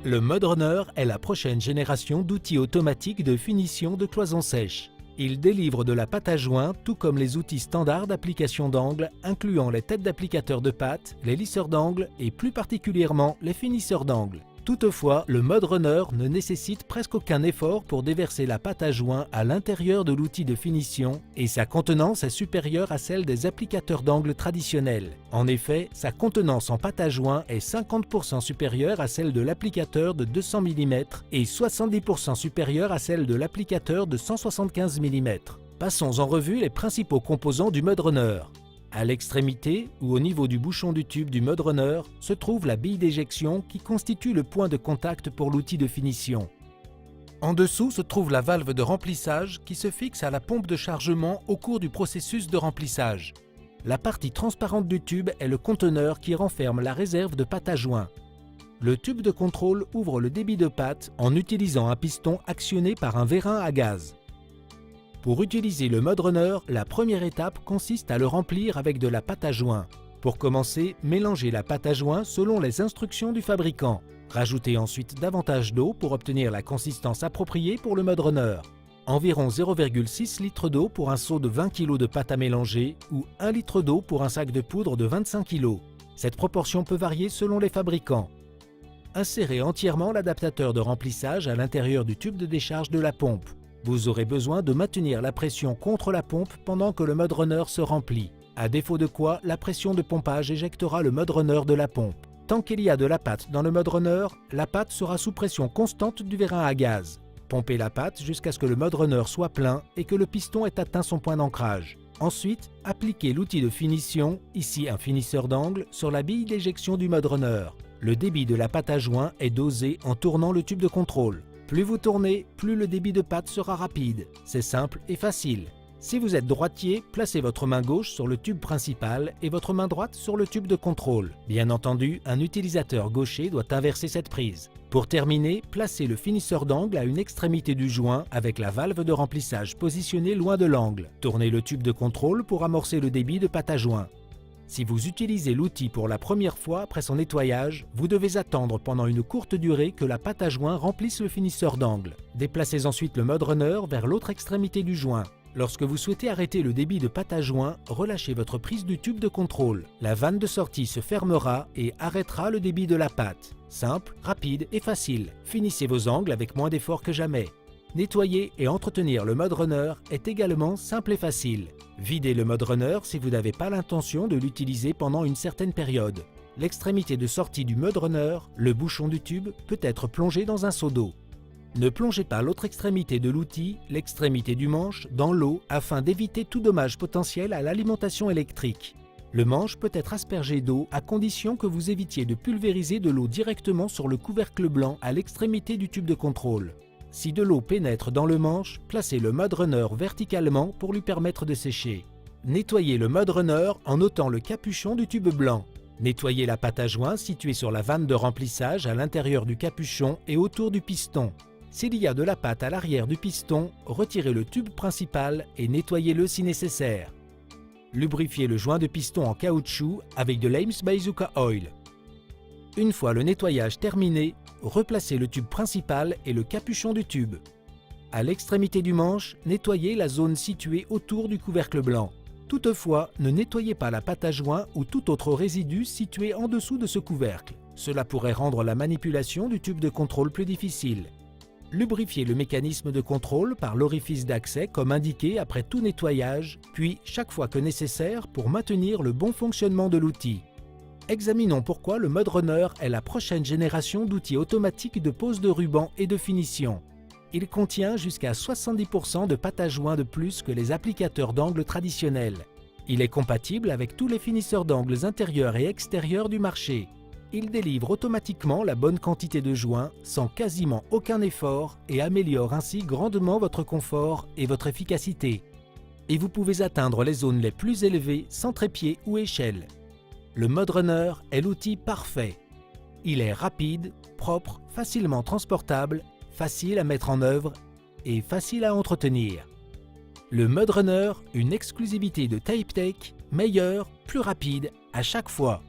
Le MudRunner est la prochaine génération d'outils automatiques de finition de cloisons sèches. Il délivre de la pâte à joint, tout comme les outils standards d'application d'angles, incluant les têtes d'applicateurs de pâte, les lisseurs d'angles et plus particulièrement les finisseurs d'angles. Toutefois, le MudRunner ne nécessite presque aucun effort pour déverser la pâte à joint à l'intérieur de l'outil de finition et sa contenance est supérieure à celle des applicateurs d'angles traditionnels. En effet, sa contenance en pâte à joint est 50% supérieure à celle de l'applicateur de 200 mm et 70% supérieure à celle de l'applicateur de 175 mm. Passons en revue les principaux composants du MudRunner. À l'extrémité ou au niveau du bouchon du tube du MudRunner se trouve la bille d'éjection qui constitue le point de contact pour l'outil de finition. En dessous se trouve la valve de remplissage qui se fixe à la pompe de chargement au cours du processus de remplissage. La partie transparente du tube est le conteneur qui renferme la réserve de pâte à joint. Le tube de contrôle ouvre le débit de pâte en utilisant un piston actionné par un vérin à gaz. Pour utiliser le MudRunner, la première étape consiste à le remplir avec de la pâte à joint. Pour commencer, mélangez la pâte à joint selon les instructions du fabricant. Rajoutez ensuite davantage d'eau pour obtenir la consistance appropriée pour le MudRunner. Environ 0,6 litre d'eau pour un seau de 20 kg de pâte à mélanger ou 1 litre d'eau pour un sac de poudre de 25 kg. Cette proportion peut varier selon les fabricants. Insérez entièrement l'adaptateur de remplissage à l'intérieur du tube de décharge de la pompe. Vous aurez besoin de maintenir la pression contre la pompe pendant que le MudRunner se remplit. À défaut de quoi, la pression de pompage éjectera le MudRunner de la pompe. Tant qu'il y a de la pâte dans le MudRunner, la pâte sera sous pression constante du vérin à gaz. Pompez la pâte jusqu'à ce que le MudRunner soit plein et que le piston ait atteint son point d'ancrage. Ensuite, appliquez l'outil de finition, ici un finisseur d'angle, sur la bille d'éjection du MudRunner. Le débit de la pâte à joint est dosé en tournant le tube de contrôle. Plus vous tournez, plus le débit de pâte sera rapide. C'est simple et facile. Si vous êtes droitier, placez votre main gauche sur le tube principal et votre main droite sur le tube de contrôle. Bien entendu, un utilisateur gaucher doit inverser cette prise. Pour terminer, placez le finisseur d'angle à une extrémité du joint avec la valve de remplissage positionnée loin de l'angle. Tournez le tube de contrôle pour amorcer le débit de pâte à joint. Si vous utilisez l'outil pour la première fois après son nettoyage, vous devez attendre pendant une courte durée que la pâte à joint remplisse le finisseur d'angle. Déplacez ensuite le MudRunner vers l'autre extrémité du joint. Lorsque vous souhaitez arrêter le débit de pâte à joint, relâchez votre prise du tube de contrôle. La vanne de sortie se fermera et arrêtera le débit de la pâte. Simple, rapide et facile. Finissez vos angles avec moins d'effort que jamais. Nettoyer et entretenir le MudRunner est également simple et facile. Videz le MudRunner si vous n'avez pas l'intention de l'utiliser pendant une certaine période. L'extrémité de sortie du MudRunner, le bouchon du tube, peut être plongé dans un seau d'eau. Ne plongez pas l'autre extrémité de l'outil, l'extrémité du manche, dans l'eau afin d'éviter tout dommage potentiel à l'alimentation électrique. Le manche peut être aspergé d'eau à condition que vous évitiez de pulvériser de l'eau directement sur le couvercle blanc à l'extrémité du tube de contrôle. Si de l'eau pénètre dans le manche, placez le MudRunner verticalement pour lui permettre de sécher. Nettoyez le MudRunner en ôtant le capuchon du tube blanc. Nettoyez la pâte à joint située sur la vanne de remplissage à l'intérieur du capuchon et autour du piston. S'il y a de la pâte à l'arrière du piston, retirez le tube principal et nettoyez-le si nécessaire. Lubrifiez le joint de piston en caoutchouc avec de l'Ames Bazooka Oil. Une fois le nettoyage terminé, replacez le tube principal et le capuchon du tube. À l'extrémité du manche, nettoyez la zone située autour du couvercle blanc. Toutefois, ne nettoyez pas la pâte à joint ou tout autre résidu situé en dessous de ce couvercle. Cela pourrait rendre la manipulation du tube de contrôle plus difficile. Lubrifiez le mécanisme de contrôle par l'orifice d'accès comme indiqué après tout nettoyage, puis chaque fois que nécessaire pour maintenir le bon fonctionnement de l'outil. Examinons pourquoi le MudRunner est la prochaine génération d'outils automatiques de pose de ruban et de finition. Il contient jusqu'à 70% de pâte à joint de plus que les applicateurs d'angles traditionnels. Il est compatible avec tous les finisseurs d'angles intérieurs et extérieurs du marché. Il délivre automatiquement la bonne quantité de joints sans quasiment aucun effort et améliore ainsi grandement votre confort et votre efficacité. Et vous pouvez atteindre les zones les plus élevées sans trépied ou échelle. Le MudRunner est l'outil parfait. Il est rapide, propre, facilement transportable, facile à mettre en œuvre et facile à entretenir. Le MudRunner, une exclusivité de TypeTech, meilleur, plus rapide à chaque fois.